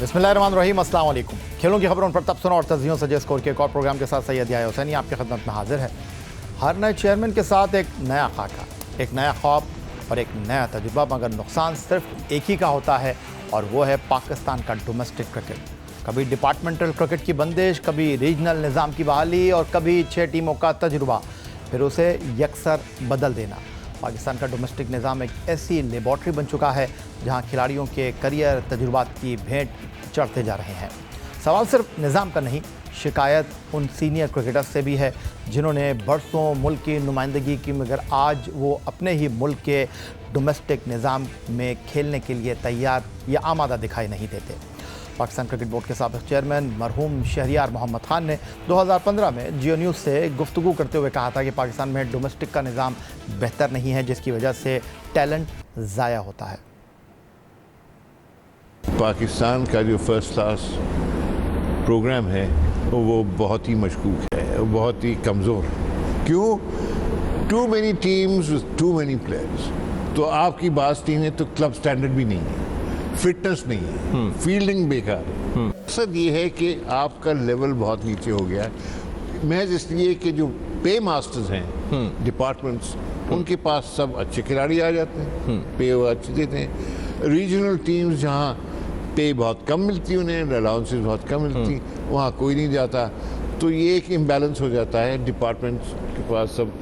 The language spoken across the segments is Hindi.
बिस्मिल्लाहिर्रहमानिर्रहीम, अस्सलाम वालेकुम। खेलों की खबरों पर तब सुनो और तस्वीरों से स्कोर के एक और प्रोग्राम के साथ सैयद याह्या हुसैनी आपकी खिदमत में हाजिर है। हर नए चेयरमैन के साथ एक नया खाका, एक नया ख्वाब और एक नया तजुर्बा, मगर नुकसान सिर्फ एक ही का होता है और वो है पाकिस्तान का डोमेस्टिक क्रिकेट। कभी डिपार्टमेंटल क्रिकेट की बंदिश, कभी रीजनल निज़ाम की बहाली और कभी 6 टीमों का तजुर्बा, फिर उसे यकसर बदल देना। पाकिस्तान का डोमेस्टिक निज़ाम एक ऐसी लेबॉर्ट्री बन चुका है जहां खिलाड़ियों के करियर तजुर्बात की भेंट चढ़ते जा रहे हैं। सवाल सिर्फ निज़ाम का नहीं, शिकायत उन सीनियर क्रिकेटर्स से भी है जिन्होंने बरसों मुल्क की नुमाइंदगी की, मगर आज वो अपने ही मुल्क के डोमेस्टिक निज़ाम में खेलने के लिए तैयार या आमादा दिखाई नहीं देते। पाकिस्तान क्रिकेट बोर्ड के साबिक़ चेयरमैन मरहूम शहरियार मोहम्मद खान ने 2015 में जियो न्यूज़ से गुफ्तगू करते हुए कहा था कि पाकिस्तान में डोमेस्टिक का निज़ाम बेहतर नहीं है, जिसकी वजह से टैलेंट ज़ाया होता है। पाकिस्तान का जो फर्स्ट क्लास प्रोग्राम है वो बहुत ही मशकूक है, बहुत ही कमज़ोर। क्यों? Too many teams with too many players. तो आपकी बात टीम है तो क्लब स्टैंडर्ड भी नहीं है, फिटनेस नहीं है, फील्डिंग बेकार है। मकसद ये है कि आपका लेवल बहुत नीचे हो गया है, महज इसलिए कि जो पे मास्टर्स हैं डिपार्टमेंट्स, उनके पास सब अच्छे खिलाड़ी आ जाते हैं, पे वो अच्छे देते हैं। रीजनल टीम्स जहाँ पे बहुत कम मिलती, उन्हें अलाउंसेस बहुत कम मिलती, वहाँ कोई नहीं जाता। तो ये एक इम्बैलेंस हो जाता है डिपार्टमेंट्स के पास सब,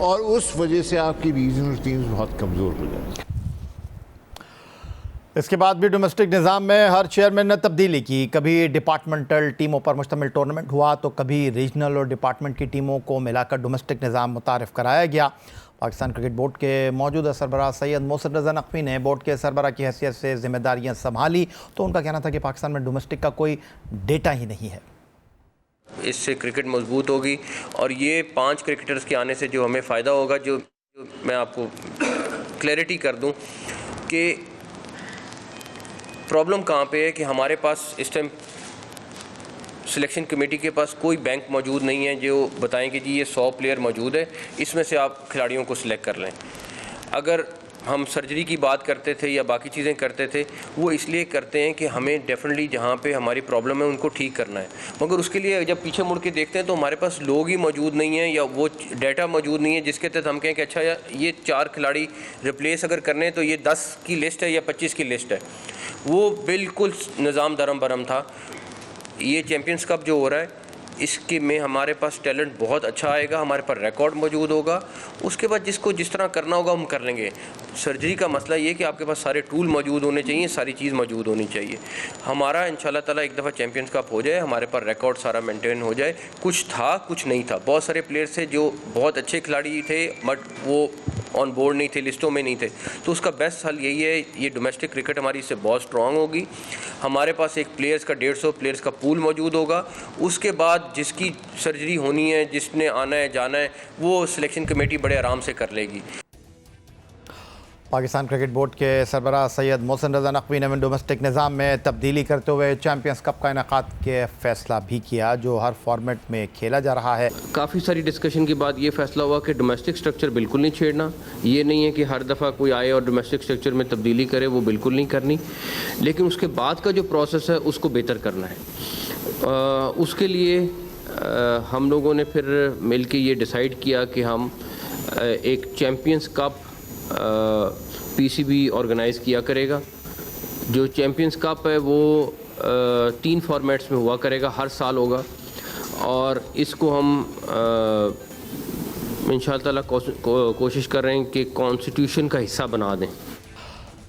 और उस वजह से आपकी रीजनल टीम्स बहुत कमज़ोर हो जाती हैं। इसके बाद भी डोमेस्टिक निज़ाम में हर चेयरमैन ने तब्दीली की। कभी डिपार्टमेंटल टीमों पर मुश्तमिल टूर्नामेंट हुआ तो कभी रीजनल और डिपार्टमेंट की टीमों को मिलाकर डोमेस्टिक निज़ाम मुतारिफ़ कराया गया। पाकिस्तान क्रिकेट बोर्ड के मौजूदा सरबराह सैयद मोहसिन रज़ा नकवी ने बोर्ड के सरबराह की हैसियत से जिम्मेदारियाँ संभाली तो उनका कहना था कि पाकिस्तान में डोमेस्टिक का कोई डेटा ही नहीं है। इससे क्रिकेट मजबूत होगी और ये 5 क्रिकेटर्स के आने से जो हमें फ़ायदा होगा, जो मैं आपको क्लैरिटी कर दूं कि प्रॉब्लम कहाँ पे है कि हमारे पास इस टाइम सिलेक्शन कमेटी के पास कोई बैंक मौजूद नहीं है जो बताएं कि जी ये 100 प्लेयर मौजूद है, इसमें से आप खिलाड़ियों को सिलेक्ट कर लें। अगर हम सर्जरी की बात करते थे या बाकी चीज़ें करते थे, वो इसलिए करते हैं कि हमें डेफिनेटली जहाँ पे हमारी प्रॉब्लम है उनको ठीक करना है, मगर उसके लिए जब पीछे मुड़ के देखते हैं तो हमारे पास लोग ही मौजूद नहीं हैं या वो डाटा मौजूद नहीं है जिसके तहत हम कहें कि अच्छा यार ये 4 खिलाड़ी रिप्लेस अगर करने हैं तो ये 10 की लिस्ट है या 25 की लिस्ट है। वो बिल्कुल निज़ाम दरम बरम था। ये चैम्पियंस कप जो हो रहा है इसके में हमारे पास टैलेंट बहुत अच्छा आएगा, हमारे पास रिकॉर्ड मौजूद होगा, उसके बाद जिसको जिस तरह करना होगा हम कर लेंगे। सर्जरी का मसला ये कि आपके पास सारे टूल मौजूद होने चाहिए, सारी चीज़ मौजूद होनी चाहिए। हमारा इंशाल्लाह ताला एक दफ़ा चैम्पियंस कप हो जाए, हमारे पास रिकॉर्ड सारा मेंटेन हो जाए। कुछ था कुछ नहीं था, बहुत सारे प्लेयर्स थे जो बहुत अच्छे खिलाड़ी थे बट वो ऑन बोर्ड नहीं थे, लिस्टों में नहीं थे, तो उसका बेस्ट हल यही है, ये डोमेस्टिक क्रिकेट हमारी इससे बहुत स्ट्रॉन्ग होगी। हमारे पास एक प्लेयर्स का 150 प्लेयर्स का पूल मौजूद होगा, उसके बाद जिसकी सर्जरी होनी है, जिसने आना है जाना है, वो सिलेक्शन कमेटी बड़े आराम से कर लेगी। पाकिस्तान क्रिकेट बोर्ड के सरबराह सैयद मोहसिन रज़ा नकवी ने डोमेस्टिक निज़ाम में तब्दीली करते हुए चैम्पियंस कप का इनेकाद के फ़ैसला भी किया जो हर फॉर्मेट में खेला जा रहा है। काफ़ी सारी डिस्कशन के बाद ये फ़ैसला हुआ कि डोमेस्टिक स्ट्रक्चर बिल्कुल नहीं छेड़ना। ये नहीं है कि हर दफ़ा कोई आए और डोमेस्टिक स्ट्रक्चर में तब्दीली करे, वो बिल्कुल नहीं करनी, लेकिन उसके बाद का जो प्रोसेस है उसको बेहतर करना है। उसके लिए हम लोगों ने फिर मिल के ये डिसाइड किया कि हम एक चैम्पियंस कप पीसीबी ऑर्गेनाइज़ किया करेगा। जो चैम्पियंस कप है वो 3 फॉर्मेट्स में हुआ करेगा, हर साल होगा, और इसको हम इंशाअल्लाह ताला कोशिश कर रहे हैं कि कॉन्स्टिट्यूशन का हिस्सा बना दें।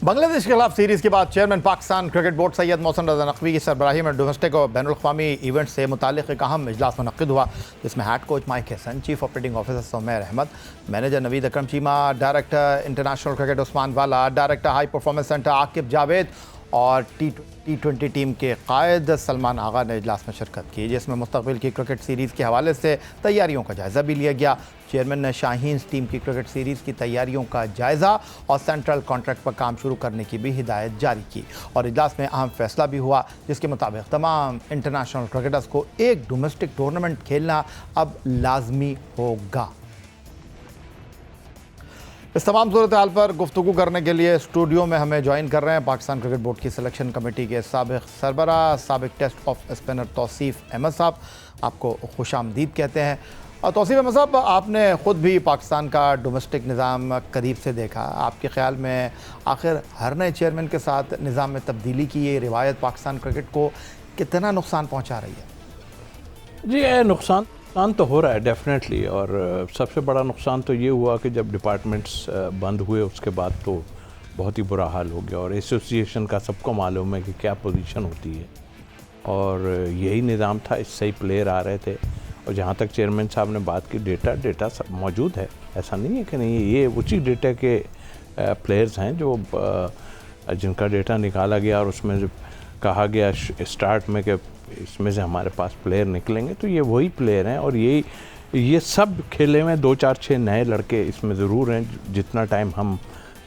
बांग्लादेश के खिलाफ सीरीज़ के बाद chairman Pakistan cricket board Syed Mohsin Raza Naqvi की सरबराही में डोमेस्टिक और बैनुल-अक़वामी इवेंट से मुताल्लिक़ एक अहम इजलास मुनक़्क़िद हुआ, जिसमें head coach Mike Hasan, chief operating officer Sumair Ahmed, manager Naveed Akram Cheema, director international cricket Usman Wala, director high performance centre Aqib Javed और T20 टीम के कायद सलमान आगा ने इजलास में शिरकत की, जिसमें मुस्तक़बिल की क्रिकेट सीरीज़ के हवाले से तैयारियों का जायज़ा भी लिया गया। चेयरमैन ने शाहीन टीम की क्रिकेट सीरीज़ की तैयारियों का जायज़ा और सेंट्रल कॉन्ट्रैक्ट पर काम शुरू करने की भी हिदायत जारी की और इजलास में अहम फैसला भी हुआ, जिसके मुताबिक तमाम इंटरनेशनल क्रिकेटर्स को एक डोमेस्टिक टूर्नामेंट खेलना अब लाजमी होगा। इस तमाम सूरत हाल पर गुफ्तगू करने के लिए स्टूडियो में हमें ज्वाइन कर रहे हैं पाकिस्तान क्रिकेट बोर्ड की सिलेक्शन कमेटी के साबिक सरबरा, साबिक test off spinner Tauseef Ahmed साहब, आपको खुशामदीद कहते हैं। और तौसीफ अहमद साहब, आपने ख़ुद भी पाकिस्तान का डोमेस्टिक निज़ाम करीब से देखा। आपके ख़्याल में आखिर हर नए चेयरमैन के साथ निज़ाम में तब्दीली की ये रिवायत पाकिस्तान क्रिकेट को कितना नुकसान पहुँचा रही है? जी, नुकसान तो हो रहा है डेफिनेटली। और सबसे बड़ा नुकसान तो ये हुआ कि जब डिपार्टमेंट्स बंद हुए उसके बाद तो बहुत ही बुरा हाल हो गया। और एसोसिएशन का सबको मालूम है कि क्या पोजीशन होती है, और यही निज़ाम था, इससे ही प्लेयर आ रहे थे। और जहाँ तक चेयरमैन साहब ने बात की, डेटा सब मौजूद है, ऐसा नहीं है कि नहीं। ये उसी डेटा के प्लेयर्स हैं जो जिनका डेटा निकाला गया और उसमें जो कहा गया स्टार्ट में कि इसमें से हमारे पास प्लेयर निकलेंगे, तो ये वही प्लेयर हैं। और ये सब खेले में 2 4 6 नए लड़के इसमें ज़रूर हैं। जितना टाइम हम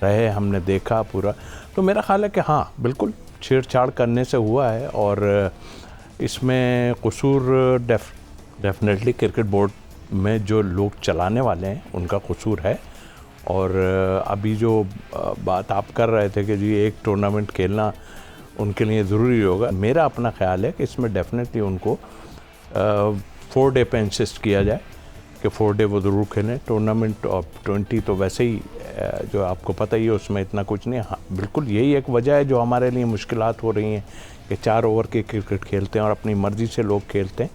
रहे हमने देखा पूरा, तो मेरा ख्याल है कि हाँ, बिल्कुल छेड़छाड़ करने से हुआ है। और इसमें कसूर डेफिनेटली क्रिकेट बोर्ड में जो लोग चलाने वाले हैं उनका कसूर है। और अभी जो बात आप कर रहे थे कि जी एक टूर्नामेंट खेलना उनके लिए ज़रूरी होगा, मेरा अपना ख्याल है कि इसमें डेफिनेटली उनको 4 डे पे इंसिस्ट किया जाए कि 4 डे वो ज़रूर खेलें। टूर्नामेंट ऑफ 20 तो वैसे ही जो आपको पता ही है उसमें इतना कुछ नहीं। हाँ, बिल्कुल यही एक वजह है जो हमारे लिए मुश्किलात हो रही हैं कि 4 ओवर के क्रिकेट खेलते हैं और अपनी मर्ज़ी से लोग खेलते हैं।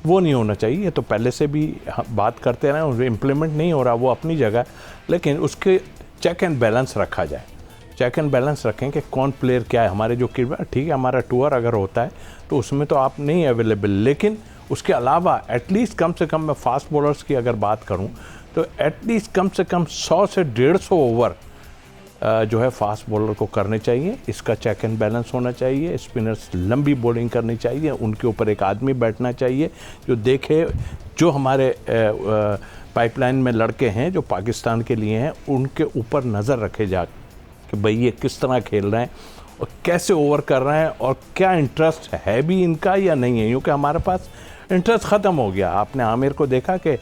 वो नहीं होना चाहिए। ये तो पहले से भी बात करते रहे, उस इम्प्लीमेंट नहीं हो रहा, वो अपनी जगह, लेकिन उसके चेक एंड बैलेंस रखा जाए। चेक एंड बैलेंस रखें कि कौन प्लेयर क्या है। हमारे जो ठीक है, हमारा टूर अगर होता है तो उसमें तो आप नहीं अवेलेबल, लेकिन उसके अलावा एटलीस्ट कम से कम मैं फास्ट बॉलर्स की अगर बात करूं तो एटलीस्ट कम से कम 100 से 150 ओवर जो है फास्ट बॉलर को करने चाहिए। इसका चेक एंड बैलेंस होना चाहिए। स्पिनर्स लंबी बॉलिंग करनी चाहिए, उनके ऊपर एक आदमी बैठना चाहिए जो देखे, जो हमारे पाइपलाइन में लड़के हैं जो पाकिस्तान के लिए हैं, उनके ऊपर नज़र रखे जा कि भाई ये किस तरह खेल रहे हैं और कैसे ओवर कर रहे हैं और क्या इंटरेस्ट है भी इनका या नहीं है। क्योंकि हमारे पास इंटरेस्ट ख़त्म हो गया। आपने आमिर को देखा कि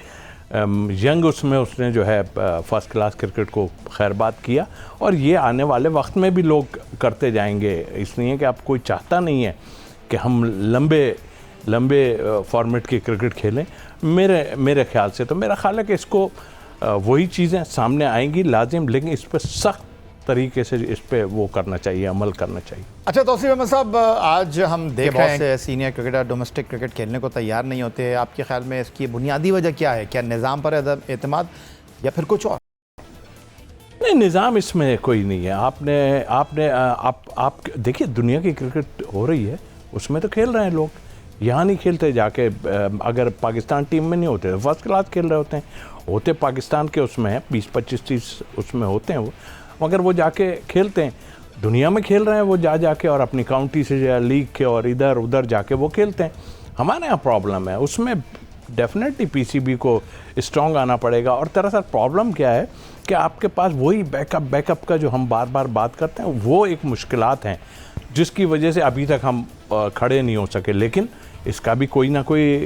यंग उसने जो है फर्स्ट क्लास क्रिकेट को खैरबाद किया, और ये आने वाले वक्त में भी लोग करते जाएंगे। इसलिए कि अब कोई चाहता नहीं है कि हम लंबे फॉर्मेट की क्रिकेट खेलें। मेरे ख्याल से तो मेरा ख्याल है कि इसको वही चीज़ें सामने आएंगी लाजिम, लेकिन इस पर सख्त तरीके से इस पे वो करना चाहिए, अमल करना चाहिए। अच्छा तौसीफ अहमद साहब, आज हम देख रहे हैं से सीनियर क्रिकेटर डोमेस्टिक क्रिकेट खेलने को तैयार नहीं होते। आपके ख्याल में इसकी बुनियादी वजह क्या है? क्या निज़ाम पर एतमाद या फिर कुछ और? नहीं, निज़ाम इसमें कोई नहीं है। आप देखिए, दुनिया की क्रिकेट हो रही है, उसमें तो खेल रहे हैं लोग। यहाँ नहीं खेलते जाके, अगर पाकिस्तान टीम में नहीं होते फर्स्ट क्लास खेल रहे होते पाकिस्तान के उसमें हैं 20-25-30 उसमें होते हैं वो, मगर वो जाके खेलते हैं, दुनिया में खेल रहे हैं वो जाके, और अपनी काउंटी से या लीग के और इधर उधर जाके वो खेलते हैं। हमारे यहाँ प्रॉब्लम है, उसमें डेफिनेटली पीसीबी को स्ट्रॉन्ग आना पड़ेगा। और दरअसल प्रॉब्लम क्या है कि आपके पास वही बैकअप का जो हम बार बार बात करते हैं, वो एक मुश्किलात हैं जिसकी वजह से अभी तक हम खड़े नहीं हो सके। लेकिन इसका भी कोई ना कोई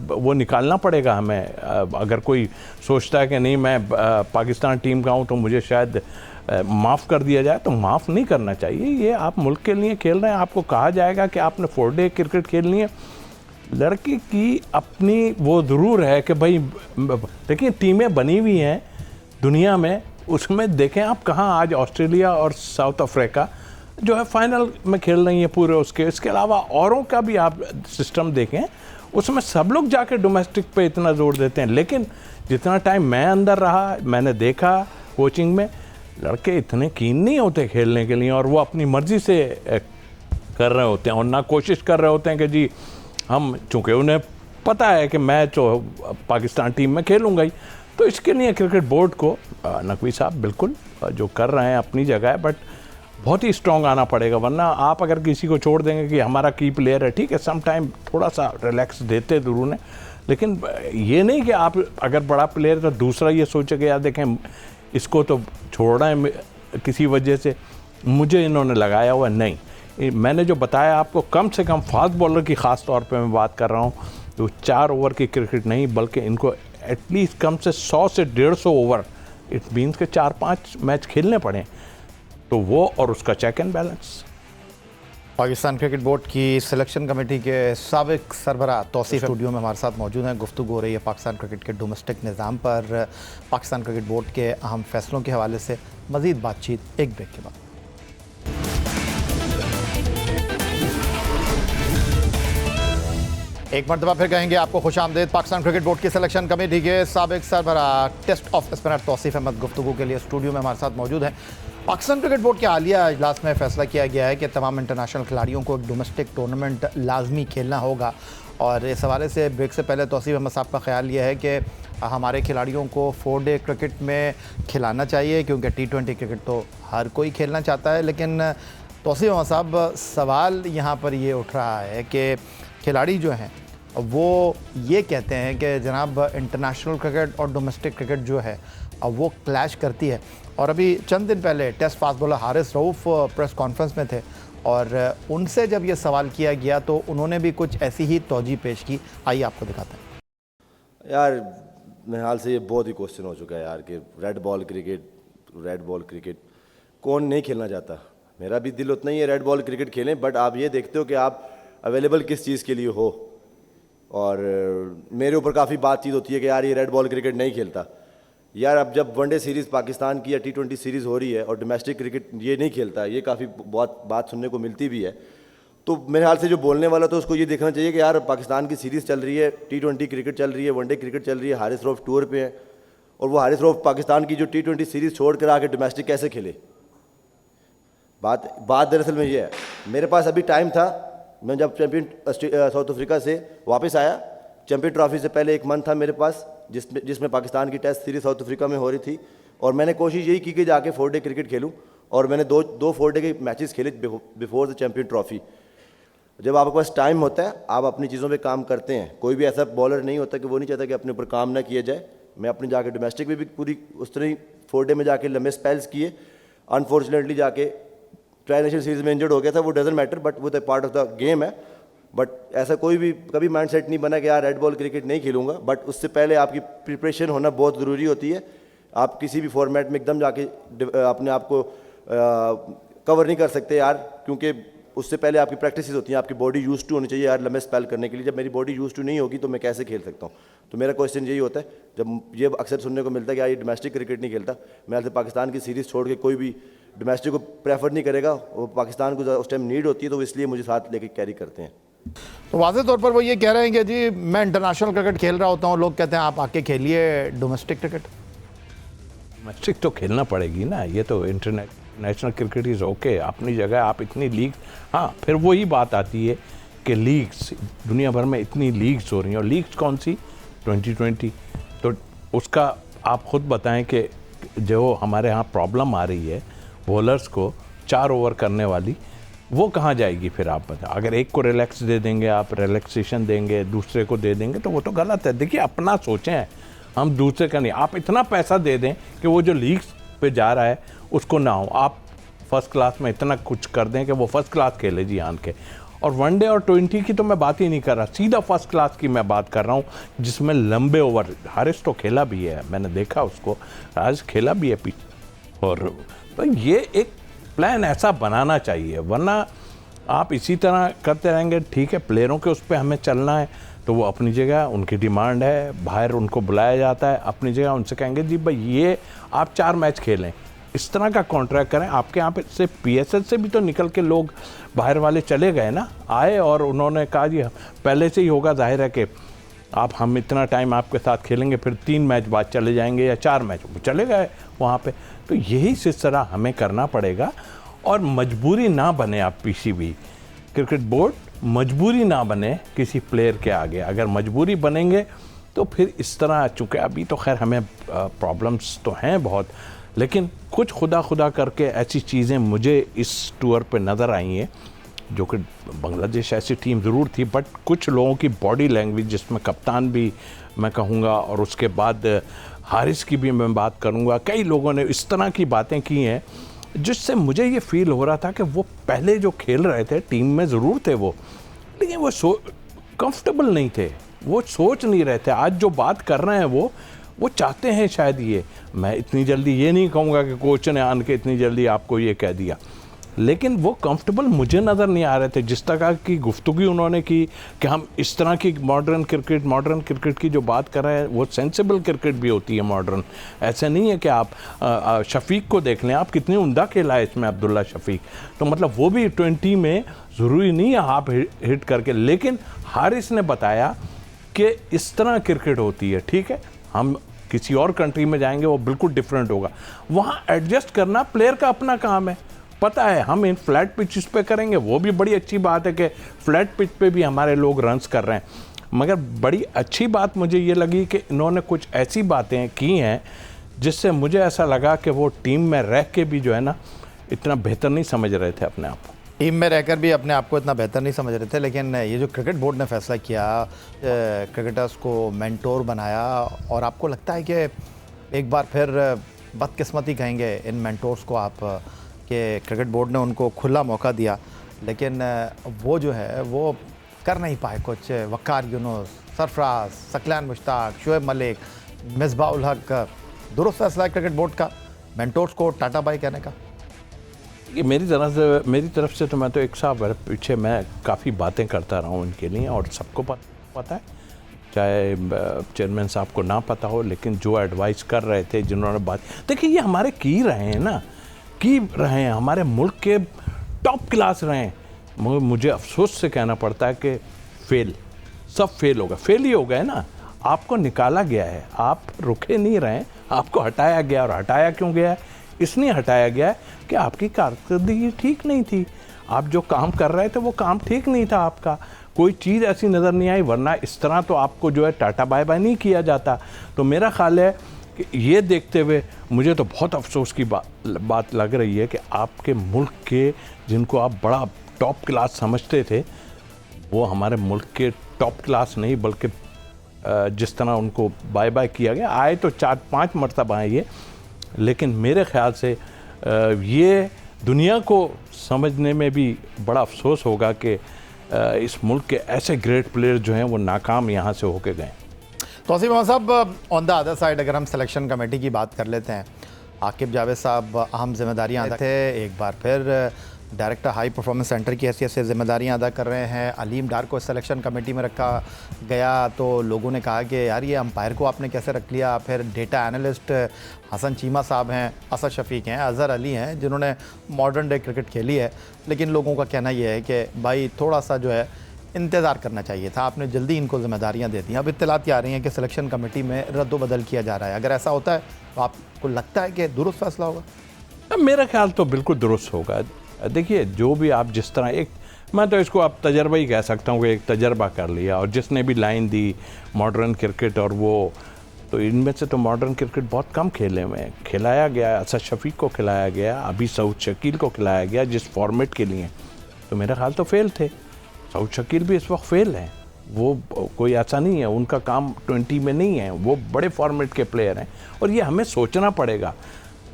वो निकालना पड़ेगा हमें। अगर कोई सोचता है कि नहीं मैं पाकिस्तान टीम का हूँ तो मुझे शायद माफ़ कर दिया जाए, तो माफ़ नहीं करना चाहिए। ये आप मुल्क के लिए खेल रहे हैं, आपको कहा जाएगा कि आपने 4 डे क्रिकेट खेलनी है। लड़के की अपनी वो ज़रूर है कि भाई देखिए टीमें बनी हुई हैं दुनिया में, उसमें देखें आप कहाँ आज ऑस्ट्रेलिया और साउथ अफ्रीका जो है फाइनल में खेल रही हैं पूरे। इसके अलावा औरों का भी आप सिस्टम देखें, उसमें सब लोग जाके डोमेस्टिक पे इतना जोर देते हैं। लेकिन जितना टाइम मैं अंदर रहा, मैंने देखा कोचिंग में, लड़के इतने कीन नहीं होते खेलने के लिए, और वो अपनी मर्ज़ी से कर रहे होते हैं और ना कोशिश कर रहे होते हैं कि जी हम, चूँकि उन्हें पता है कि मैं तो पाकिस्तान टीम में खेलूँगा ही। तो इसके लिए क्रिकेट बोर्ड को नकवी साहब बिल्कुल जो कर रहे हैं अपनी जगह है, बट बहुत ही स्ट्रॉन्ग आना पड़ेगा। वरना आप अगर किसी को छोड़ देंगे कि हमारा की प्लेयर है, ठीक है सम टाइम थोड़ा सा रिलैक्स देते ज़रूर हैं, लेकिन ये नहीं कि आप अगर बड़ा प्लेयर तो दूसरा ये सोचे कि यार देखें इसको तो छोड़ना है किसी वजह से, मुझे इन्होंने लगाया हुआ नहीं। मैंने जो बताया आपको, कम से कम फास्ट बॉलर की ख़ास तौर पे मैं बात कर रहा हूँ, तो 4 ओवर की क्रिकेट नहीं बल्कि इनको एटलीस्ट कम से 100 से 150 ओवर इट मीन्स के 4-5 मैच खेलने पड़े, तो वो और उसका check and balance. Pakistan cricket board की सिलेक्शन कमेटी के साबिक सरबराह तौसीफ स्टूडियो में हमारे साथ मौजूद हैं। गुफ्तगू हो रही है पाकिस्तान क्रिकेट के डोमेस्टिक निज़ाम पर, पाकिस्तान क्रिकेट बोर्ड के अहम फैसलों के हवाले से। मज़ीद बातचीत एक ब्रेक के बाद। एक मरतबा फिर कहेंगे आपको खुशामदीद। पाकिस्तान क्रिकेट बोर्ड की सिलेक्शन कमेटी के साबिक सरबराह test off spinner Tauseef Ahmed गुफ्तगू के लिए स्टूडियो में हमारे साथ मौजूद हैं। पाकिस्तान क्रिकेट बोर्ड के हालिया इजलास में फैसला किया गया है कि तमाम इंटरनेशनल खिलाड़ियों को एक डोमेस्टिक टूर्नामेंट लाजमी खेलना होगा, और इस हवाले से ब्रेक से पहले तौसीफ अहमद साहब का ख्याल ये है कि हमारे खिलाड़ियों को 4 डे क्रिकेट में खिलाना चाहिए, क्योंकि T20 क्रिकेट तो हर कोई खेलना चाहता है। लेकिन तौसीफ अहमद साहब, सवाल यहाँ पर ये उठ रहा है कि खिलाड़ी जो हैं वो ये कहते हैं कि जनाब इंटरनेशनल क्रिकेट और डोमेस्टिक क्रिकेट जो है वो क्लैश करती है। और अभी चंद दिन पहले test fast bowler Haris Rauf press conference में थे, और उनसे जब ये सवाल किया गया तो उन्होंने भी कुछ ऐसी ही तौजी पेश की। आइए आपको दिखाते हैं। यार मेरे हाल से ये बहुत ही क्वेश्चन हो चुका है यार कि रेड बॉल क्रिकेट कौन नहीं खेलना चाहता। मेरा भी दिल उतना ही है रेड बॉल क्रिकेट खेलें, बट आप ये देखते हो कि आप अवेलेबल किस चीज़ के लिए हो। और मेरे ऊपर काफ़ी बातचीत होती है कि यार ये रेड बॉल क्रिकेट नहीं खेलता। यार अब जब वनडे सीरीज़ पाकिस्तान की या T20 सीरीज़ हो रही है और डोमेस्टिक क्रिकेट ये नहीं खेलता, ये काफ़ी बहुत बात सुनने को मिलती भी है। तो मेरे हाल से जो बोलने वाला तो उसको ये देखना चाहिए कि यार पाकिस्तान की सीरीज़ चल रही है, T20 क्रिकेट चल रही है, वनडे क्रिकेट चल रही है, हारिस रऊफ़ टूर पे है, और वो हारिस रऊफ़ पाकिस्तान की जो T20 सीरीज़ छोड़ कर आके डोमेस्टिक कैसे खेले। बात दरअसल में ये है, मेरे पास अभी टाइम था। मैं जब चैम्पियन साउथ अफ्रीका से वापस आया, चैम्पियन ट्रॉफी से पहले 1 मंथ था मेरे पास, जिसमें पाकिस्तान की टेस्ट सीरीज़ साउथ अफ्रीका में हो रही थी, और मैंने कोशिश यही की कि जाके 4 डे क्रिकेट खेलूं, और मैंने दो 4 डे के मैचेस खेले बिफोर द चैम्पियन ट्रॉफी। जब आपके पास टाइम होता है आप अपनी चीज़ों पे काम करते हैं। कोई भी ऐसा बॉलर नहीं होता कि वो नहीं चाहता कि अपने ऊपर काम ना किया जाए। मैं अपने जाके डोमेस्टिक में भी पूरी उस तरह ही 4 डे में जाके लंबे स्पेल्स किए। अनफॉर्चुनेटली जाके ट्राई नेशनल सीरीज़ में इंजर्ड हो गया था, वो डजंट मैटर, बट वो तो पार्ट ऑफ द गेम है। बट ऐसा कोई भी कभी माइंड सेट नहीं बना कि यार रेड बॉल क्रिकेट नहीं खेलूंगा। बट उससे पहले आपकी प्रिपरेशन होना बहुत ज़रूरी होती है। आप किसी भी फॉर्मेट में एकदम जाके अपने आप को कवर नहीं कर सकते यार, क्योंकि उससे पहले आपकी प्रैक्टिसेस होती हैं। आपकी बॉडी यूज टू होनी चाहिए यार लंबे स्पेल करने के लिए। जब मेरी बॉडी यूज टू नहीं होगी तो मैं कैसे खेल सकता हूँ। तो मेरा क्वेश्चन यही होता है, जब ये अक्सर सुनने को मिलता है कि यार ये डोमेस्टिक क्रिकेट नहीं खेलता, मैं तो पाकिस्तान की सीरीज़ छोड़ के कोई भी डोमेस्टिक को प्रेफर नहीं करेगा। वो पाकिस्तान को उस टाइम नीड होती है, तो इसलिए मुझे साथ लेके कैरी करते हैं। तो वाज़ेह तौर पर वो ये कह रहे हैं कि जी मैं इंटरनेशनल क्रिकेट खेल रहा होता हूँ, लोग कहते हैं आप आके खेलिए डोमेस्टिक क्रिकेट। डोमेस्टिक तो खेलना पड़ेगी ना, ये तो इंटरनेशनल क्रिकेट इज़ ओके अपनी जगह। आप इतनी लीग, हाँ फिर वही बात आती है कि लीग्स दुनिया भर में इतनी लीग्स हो रही हैं, और लीग्स कौन सी 2020, तो उसका आप ख़ुद बताएं कि जो हमारे यहाँ प्रॉब्लम आ रही है बॉलर्स को 4 ओवर करने वाली, वो कहाँ जाएगी फिर आप बताएं। अगर एक को रिलैक्स दे देंगे, आप रिलैक्सेशन देंगे, दूसरे को दे देंगे, तो वो तो गलत है। देखिए अपना सोचें, हम दूसरे का नहीं। आप इतना पैसा दे दें कि वो जो लीग्स पे जा रहा है उसको ना हो, आप फर्स्ट क्लास में इतना कुछ कर दें कि वो फर्स्ट क्लास खेले जी आन के। और वनडे और 20 की तो मैं बात ही नहीं कर रहा, सीधा फर्स्ट क्लास की मैं बात कर रहा हूँ, जिसमें लंबे ओवर। हारिस तो खेला भी है, मैंने देखा उसको, आज खेला भी है पीछे। और तो ये एक प्लान ऐसा बनाना चाहिए, वरना आप इसी तरह करते रहेंगे। ठीक है, प्लेयरों के उस पर हमें चलना है, तो वो अपनी जगह, उनकी डिमांड है, बाहर उनको बुलाया जाता है, अपनी जगह उनसे कहेंगे जी भाई ये आप 4 मैच खेलें, इस तरह का कॉन्ट्रैक्ट करें। आपके यहाँ पे से PSL से भी तो निकल के लोग बाहर वाले चले गए ना, आए और उन्होंने कहा जी पहले से ही होगा, जाहिर है कि हम इतना टाइम आपके साथ खेलेंगे, फिर 3 मैच बाद चले जाएंगे या 4 मैच, वो चले गए वहाँ पे। तो यही सिलसिला हमें करना पड़ेगा, और मजबूरी ना बने आप PCB क्रिकेट बोर्ड, मजबूरी ना बने किसी प्लेयर के आगे। अगर मजबूरी बनेंगे तो फिर इस तरह, चूँकि अभी तो खैर हमें प्रॉब्लम्स तो हैं बहुत, लेकिन कुछ खुदा करके ऐसी चीज़ें मुझे इस टूर पे नज़र आई हैं, जो कि बांग्लादेश ऐसी टीम ज़रूर थी, बट कुछ लोगों की बॉडी लैंग्वेज, जिसमें कप्तान भी मैं कहूँगा, और उसके बाद हारिस की भी मैं बात करूँगा, कई लोगों ने इस तरह की बातें की हैं जिससे मुझे ये फील हो रहा था कि वो पहले जो खेल रहे थे टीम में ज़रूर थे वो, लेकिन वो कंफर्टेबल नहीं थे, वो सोच नहीं रहे थे। आज जो बात कर रहे हैं वो चाहते हैं शायद ये, मैं इतनी जल्दी ये नहीं कहूँगा कि कोच ने आन के इतनी जल्दी आपको ये कह दिया, लेकिन वो कंफर्टेबल मुझे नज़र नहीं आ रहे थे। जिस तरह की गुफ्तगी उन्होंने की कि हम इस तरह की मॉडर्न क्रिकेट की जो बात कर रहे हैं वो सेंसिबल क्रिकेट भी होती है मॉडर्न। ऐसे नहीं है कि आप शफीक को देख लें, आप कितनी उम्दा खेला है इसमें अब्दुल्ला शफीक, तो मतलब वो भी 20 में ज़रूरी नहीं है आप हिट करके, लेकिन हारिस ने बताया कि इस तरह क्रिकेट होती है। ठीक है, हम किसी और कंट्री में जाएंगे वो बिल्कुल डिफरेंट होगा, वहाँ एडजस्ट करना प्लेयर का अपना काम है। पता है हम इन फ्लैट पिचेस पे करेंगे, वो भी बड़ी अच्छी बात है कि फ्लैट पिच पे भी हमारे लोग रन्स कर रहे हैं, मगर बड़ी अच्छी बात मुझे ये लगी कि इन्होंने कुछ ऐसी बातें की हैं जिससे मुझे ऐसा लगा कि वो टीम में रह के भी जो है ना इतना बेहतर नहीं समझ रहे थे अपने आप को। टीम में रहकर भी अपने आप को इतना बेहतर नहीं समझ रहे थे, लेकिन ये जो क्रिकेट बोर्ड ने फैसला किया, क्रिकेटर्स को मेंटोर बनाया, और आपको लगता है कि एक बार फिर बदकिस्मती कहेंगे इन मेंटोर्स को आप कि क्रिकेट बोर्ड ने उनको खुला मौका दिया, लेकिन वो जो है वो कर नहीं पाए कुछ। वक़ार यूनुस, सरफराज, सकलान मुश्ताक, शोएब मलिक, मिसबाह उल हक, दुरुस्त फैसला है क्रिकेट बोर्ड का मेंटोर्स को टाटा बाय कहने का? ये मेरी तरफ से तो मैं तो एक साहब पीछे मैं काफ़ी बातें करता रहा हूँ इनके लिए, और सबको पता है, चाहे चेयरमैन साहब को ना पता हो, लेकिन जो एडवाइस कर रहे थे, जिन्होंने बात, देखिए ये हमारे की रहे हैं हमारे मुल्क के टॉप क्लास रहे हैं, मगर मुझे अफसोस से कहना पड़ता है कि सब फेल ही हो गए ना। आपको निकाला गया है, आप रुके नहीं रहे, आपको हटाया गया, और हटाया क्यों गया है? इसलिए हटाया गया है कि आपकी कारकर्दगी ठीक नहीं थी, आप जो काम कर रहे थे वो काम ठीक नहीं था, आपका कोई चीज़ ऐसी नज़र नहीं आई, वरना इस तरह तो आपको जो है टाटा बाय बाय नहीं किया जाता। तो मेरा ख्याल है कि ये देखते हुए मुझे तो बहुत अफसोस की बात लग रही है कि आपके मुल्क के जिनको आप बड़ा टॉप क्लास समझते थे, वो हमारे मुल्क के टॉप क्लास नहीं, बल्कि जिस तरह उनको बाय बाय किया गया, आए तो 4-5 मरतबा आए ये, लेकिन मेरे ख्याल से ये दुनिया को समझने में भी बड़ा अफसोस होगा कि इस मुल्क के ऐसे ग्रेट प्लेयर जो हैं वो नाकाम यहाँ से होके गए। तौसीफ अहमद साहब, ऑन द अदर साइड अगर हम सिलेक्शन कमेटी की बात कर लेते हैं, आकिब जावेद साहब अहम जिम्मेदारियां अदा थे, एक बार फिर डायरेक्टर हाई परफॉर्मेंस सेंटर की हैसियत से जिम्मेदारियां अदा कर रहे हैं। अलीम डार को सिलेक्शन कमेटी में रखा गया तो लोगों ने कहा कि यार ये अंपायर को आपने कैसे रख लिया। फिर डेटा एनालिस्ट हसन चीमा साहब हैं, असद शफीक हैं, अज़हर अली हैं, जिन्होंने मॉडर्न डे क्रिकेट खेली है, लेकिन लोगों का कहना यह है कि भाई थोड़ा सा जो है इंतज़ार करना चाहिए था, आपने जल्दी इनको जिम्मेदारियां दे दी। अब इत्तलात आ रही हैं कि सिलेक्शन कमेटी में रद्द-बदल किया जा रहा है। अगर ऐसा होता है तो आपको लगता है कि दुरुस्त फैसला होगा? मेरा ख्याल तो बिल्कुल दुरुस्त होगा। देखिए, जो भी आप जिस तरह एक, मैं तो इसको आप तजर्बा ही कह सकता हूँ कि एक तजर्बा कर लिया, और जिसने भी लाइन दी मॉडर्न क्रिकेट, और वो तो इनमें से तो मॉडर्न क्रिकेट बहुत कम खेले हुए हैं। खिलाया गया, असद शफीक को खिलाया गया, अभी सऊद शकील को खिलाया गया जिस फॉर्मेट के लिए, तो मेरा ख्याल तो फेल थे। सऊद शकील भी इस वक्त फेल हैं, वो कोई ऐसा नहीं है, उनका काम 20 में नहीं है, वो बड़े फॉर्मेट के प्लेयर हैं, और ये हमें सोचना पड़ेगा।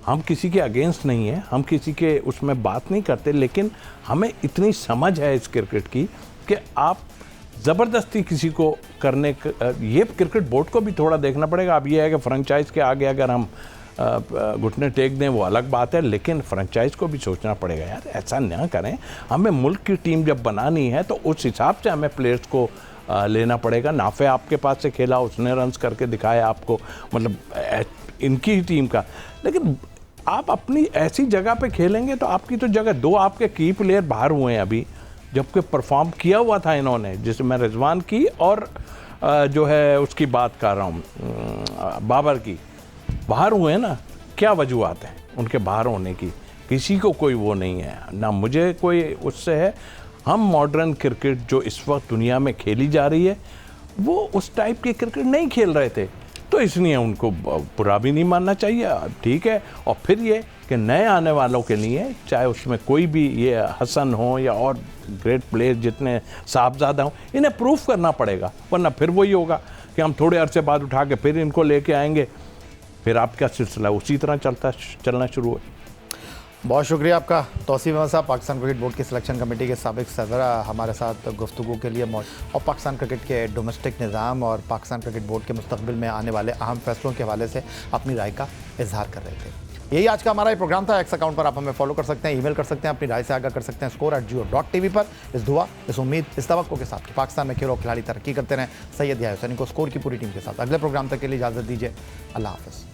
हम किसी के अगेंस्ट नहीं हैं, हम किसी के उसमें बात नहीं करते, लेकिन हमें इतनी समझ है इस क्रिकेट की कि आप ज़बरदस्ती किसी को करने, ये क्रिकेट बोर्ड को भी थोड़ा देखना पड़ेगा। अब ये है कि फ्रेंचाइज के आगे अगर हम घुटने टेक दें वो अलग बात है, लेकिन फ्रेंचाइज को भी सोचना पड़ेगा, यार ऐसा ना करें। हमें मुल्क की टीम जब बनानी है तो उस हिसाब से हमें प्लेयर्स को लेना पड़ेगा। नाफे आपके पास से खेला, उसने रन्स करके दिखाया आपको, मतलब इनकी ही टीम का, लेकिन आप अपनी ऐसी जगह पे खेलेंगे तो आपकी तो जगह, दो आपके की प्लेयर बाहर हुए हैं अभी, जबकि परफॉर्म किया हुआ था इन्होंने, जैसे मैं रिजवान की और जो है उसकी बात कर रहा हूँ बाबर की, बाहर हुए हैं ना। क्या वजूहत है उनके बाहर होने की? किसी को कोई वो नहीं है ना, मुझे कोई उससे है। हम मॉडर्न क्रिकेट जो इस वक्त दुनिया में खेली जा रही है वो उस टाइप की क्रिकेट नहीं खेल रहे थे, तो इसलिए उनको बुरा भी नहीं मानना चाहिए, ठीक है। और फिर ये कि नए आने वालों के लिए, चाहे उसमें कोई भी ये हसन हो या और ग्रेट प्लेयर जितने साहबजादा हों, इन्हें प्रूफ करना पड़ेगा, वरना फिर वही होगा कि हम थोड़े अरसे बाद उठा के फिर इनको लेके आएंगे, फिर आपका सिलसिला उसी तरह चलना शुरू हो। बहुत शुक्रिया आपका तौसीफ अहमद साहब, पाकिस्तान क्रिकेट बोर्ड की सिलेक्शन कमेटी के साबिक सदर, हमारे साथ गुफ्तगू के लिए मौजूद और पाकिस्तान क्रिकेट के डोमेस्टिक निज़ाम और पाकिस्तान क्रिकेट बोर्ड के मुस्तकबिल में आने वाले अहम फैसलों के हवाले से अपनी राय का इजहार कर रहे थे। यही आज का हमारा ये प्रोग्राम था। एक्स अकाउंट पर आप हमें फॉलो कर सकते हैं, ईमेल कर सकते हैं, अपनी राय से आगाह कर सकते हैं score@geo.tv पर। इस दुआ, इस उम्मीद, इस तवक्को के साथ कि पाकिस्तान में खेल और खिलाड़ी तरक्की करते रहें, सैयद याहिया हुसैनी को स्कोर की पूरी टीम के साथ अगले प्रोग्राम तक के लिए इजाज़त दीजिए। अल्लाह हाफ़िज़।